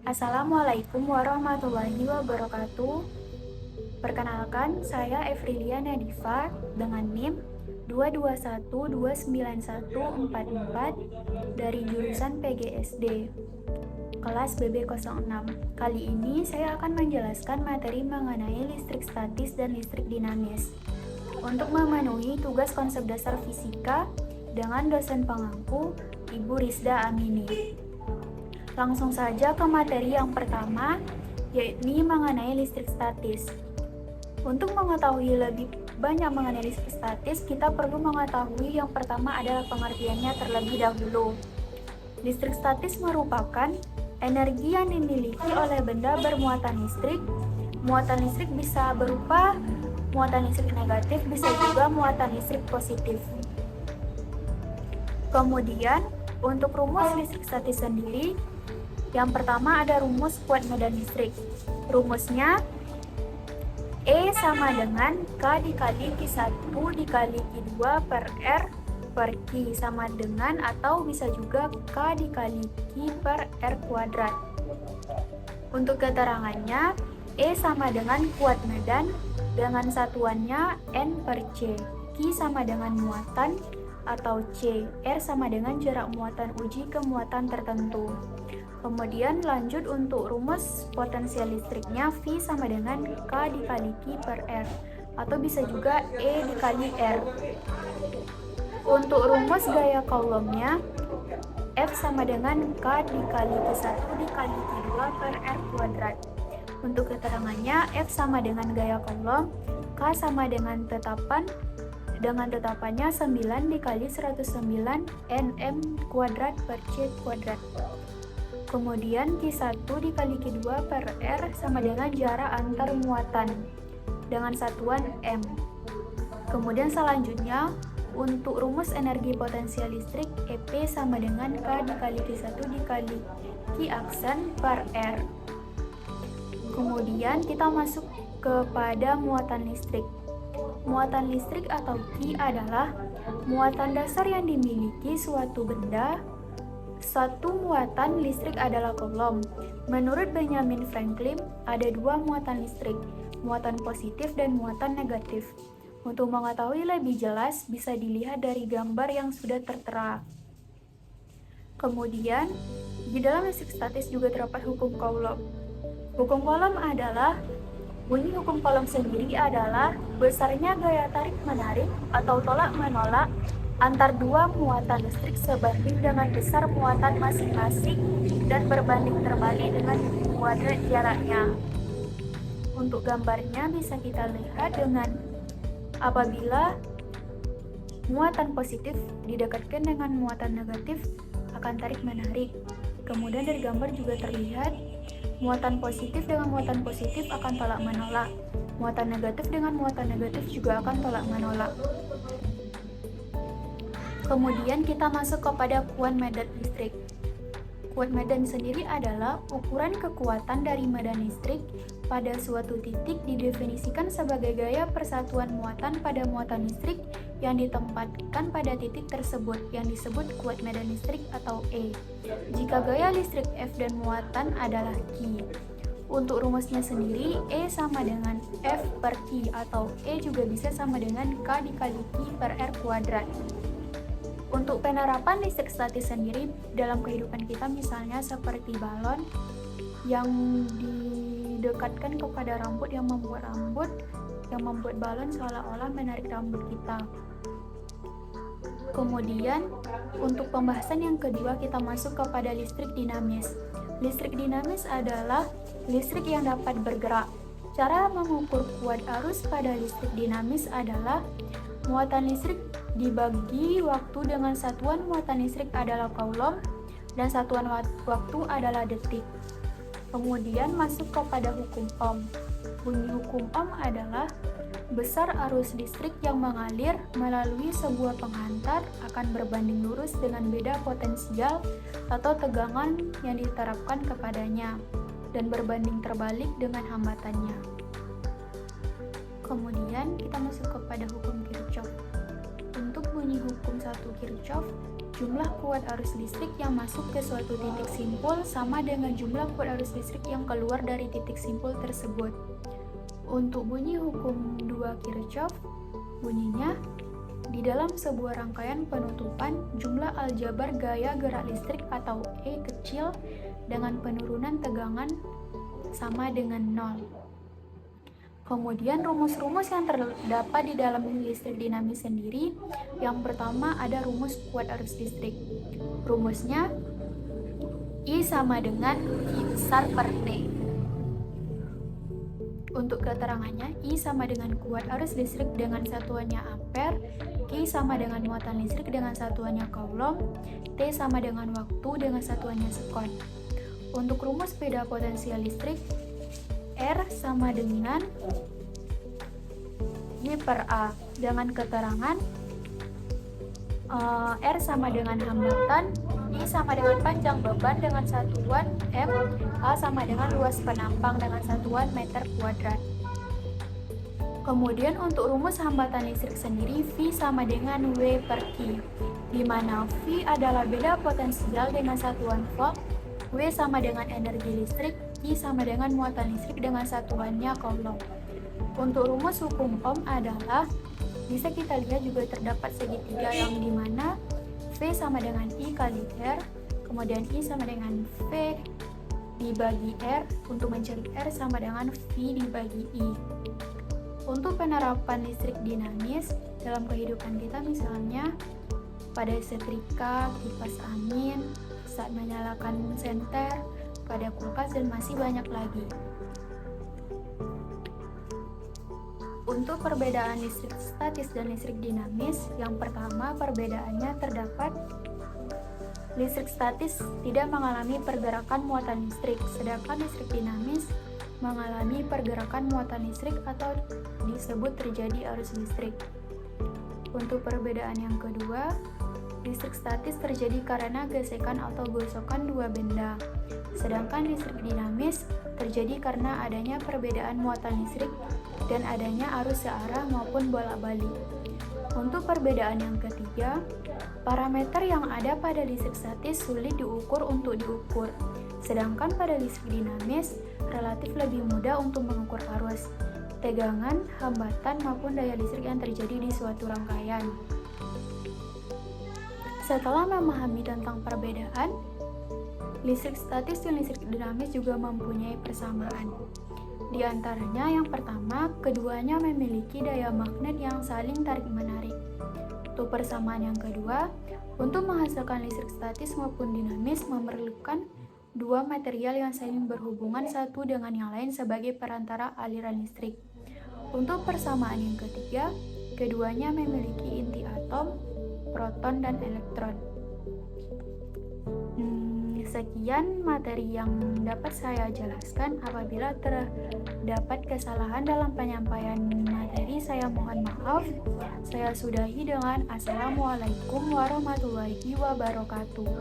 Assalamualaikum warahmatullahi wabarakatuh. Perkenalkan, saya Evrilia Nadifa dengan NIM 2212914 dari jurusan PGSD, kelas BB06. Kali ini saya akan menjelaskan materi mengenai listrik statis dan listrik dinamis. Untuk memenuhi tugas konsep dasar fisika dengan dosen pengangku, Ibu Rizda Amini. Langsung saja ke materi yang pertama, yakni mengenai listrik statis. Untuk mengetahui lebih banyak mengenai listrik statis, kita perlu mengetahui yang pertama adalah pengertiannya terlebih dahulu. Listrik statis merupakan energi yang dimiliki oleh benda bermuatan listrik. Muatan listrik bisa berupa muatan listrik negatif, bisa juga muatan listrik positif. Kemudian, untuk rumus listrik statis sendiri, yang pertama ada rumus kuat medan listrik. Rumusnya E sama dengan K dikali Q1 dikali Q2 per R per Q sama dengan atau bisa juga K dikali Q per R kuadrat. Untuk keterangannya, E sama dengan kuat medan dengan satuannya N per C. Q sama dengan muatan atau C. R sama dengan jarak muatan uji ke muatan tertentu. Kemudian lanjut untuk rumus potensial listriknya, V sama dengan K dikali Q per R atau bisa juga E dikali R. Untuk rumus gaya Coulombnya, F sama dengan K dikali Q1 dikali Q2 per R kuadrat. Untuk keterangannya, F sama dengan gaya Coulomb, K sama dengan tetapannya 9 dikali 109 Nm kuadrat per C kuadrat. Kemudian Q1 dikali Q2 per R sama dengan jarak antar muatan dengan satuan M. Kemudian selanjutnya untuk rumus energi potensial listrik, EP sama dengan K dikali Q1 dikali Q aksen per R. Kemudian kita masuk kepada muatan listrik. Muatan listrik atau Q adalah muatan dasar yang dimiliki suatu benda. Satu muatan listrik adalah Coulomb. Menurut Benjamin Franklin, ada dua muatan listrik, muatan positif dan muatan negatif. Untuk mengetahui lebih jelas, bisa dilihat dari gambar yang sudah tertera. Kemudian, di dalam listrik statis juga terdapat hukum Coulomb. Hukum Coulomb adalah, bunyi hukum Coulomb sendiri adalah besarnya gaya tarik-menarik atau tolak-menolak antar dua muatan listrik sebanding dengan besar muatan masing-masing dan berbanding terbalik dengan kuadrat jaraknya. Untuk gambarnya bisa kita lihat dengan apabila muatan positif didekatkan dengan muatan negatif akan tarik-menarik. Kemudian dari gambar juga terlihat muatan positif dengan muatan positif akan tolak-menolak. Muatan negatif dengan muatan negatif juga akan tolak-menolak. Kemudian kita masuk kepada kuat medan listrik. Kuat medan sendiri adalah ukuran kekuatan dari medan listrik pada suatu titik didefinisikan sebagai gaya persatuan muatan pada muatan listrik yang ditempatkan pada titik tersebut yang disebut kuat medan listrik atau E. Jika gaya listrik F dan muatan adalah Q. Untuk rumusnya sendiri, E sama dengan F per Q atau E juga bisa sama dengan K dikali Q per R kuadrat. Untuk penerapan listrik statis sendiri dalam kehidupan kita misalnya seperti balon yang didekatkan kepada rambut yang membuat balon seolah-olah menarik rambut kita. Kemudian untuk pembahasan yang kedua kita masuk kepada listrik dinamis. Listrik dinamis adalah listrik yang dapat bergerak. Cara mengukur kuat arus pada listrik dinamis adalah muatan listrik dibagi waktu dengan satuan muatan listrik adalah Coulomb dan satuan waktu adalah detik. Kemudian masuk kepada hukum Ohm. Bunyi hukum Ohm adalah besar arus listrik yang mengalir melalui sebuah penghantar akan berbanding lurus dengan beda potensial atau tegangan yang diterapkan kepadanya dan berbanding terbalik dengan hambatannya. Kemudian kita masuk kepada hukum Kirchhoff. Untuk bunyi hukum 1 Kirchhoff, jumlah kuat arus listrik yang masuk ke suatu titik simpul sama dengan jumlah kuat arus listrik yang keluar dari titik simpul tersebut. Untuk bunyi hukum 2 Kirchhoff, bunyinya, di dalam sebuah rangkaian penutupan, jumlah aljabar gaya gerak listrik atau E kecil dengan penurunan tegangan sama dengan 0. Kemudian rumus-rumus yang terdapat di dalam listrik dinamis sendiri. Yang pertama ada rumus kuat arus listrik. Rumusnya I sama dengan I besar per T. Untuk keterangannya, I sama dengan kuat arus listrik dengan satuannya ampere, Q sama dengan muatan listrik dengan satuannya coulomb, T sama dengan waktu dengan satuannya sekon. Untuk rumus beda potensial listrik, R sama dengan I per A dengan keterangan R sama dengan hambatan, I sama dengan panjang beban dengan satuan M, A sama dengan luas penampang dengan satuan meter kuadrat. Kemudian untuk rumus hambatan listrik sendiri, V sama dengan W per Q, di mana V adalah beda potensial dengan satuan volt, W sama dengan energi listrik, Q sama dengan muatan listrik dengan satuannya coulomb. Untuk rumus hukum Ohm adalah, bisa kita lihat juga terdapat segitiga yang dimana V sama dengan I kali R, kemudian I sama dengan V dibagi R, untuk mencari R sama dengan V dibagi I. Untuk penerapan listrik dinamis dalam kehidupan kita, misalnya pada setrika, kipas angin, saat menyalakan senter, pada kulkas, dan masih banyak lagi. Untuk perbedaan listrik statis dan listrik dinamis, yang pertama perbedaannya terdapat listrik statis tidak mengalami pergerakan muatan listrik, sedangkan listrik dinamis mengalami pergerakan muatan listrik atau disebut terjadi arus listrik. Untuk perbedaan yang kedua, listrik statis terjadi karena gesekan atau gosokan dua benda, sedangkan listrik dinamis terjadi karena adanya perbedaan muatan listrik dan adanya arus searah maupun bolak-balik. Untuk perbedaan yang ketiga, parameter yang ada pada listrik statis sulit diukur untuk diukur, sedangkan pada listrik dinamis relatif lebih mudah untuk mengukur arus, tegangan, hambatan, maupun daya listrik yang terjadi di suatu rangkaian. Setelah memahami tentang perbedaan, listrik statis dan listrik dinamis juga mempunyai persamaan. Di antaranya yang pertama, keduanya memiliki daya magnet yang saling tarik-menarik. Untuk persamaan yang kedua, untuk menghasilkan listrik statis maupun dinamis memerlukan dua material yang saling berhubungan satu dengan yang lain sebagai perantara aliran listrik. Untuk persamaan yang ketiga, keduanya memiliki inti atom, proton, dan elektron. Sekian materi yang dapat saya jelaskan. Apabila terdapat kesalahan dalam penyampaian materi, saya mohon maaf. Saya sudahi dengan Assalamualaikum warahmatullahi wabarakatuh.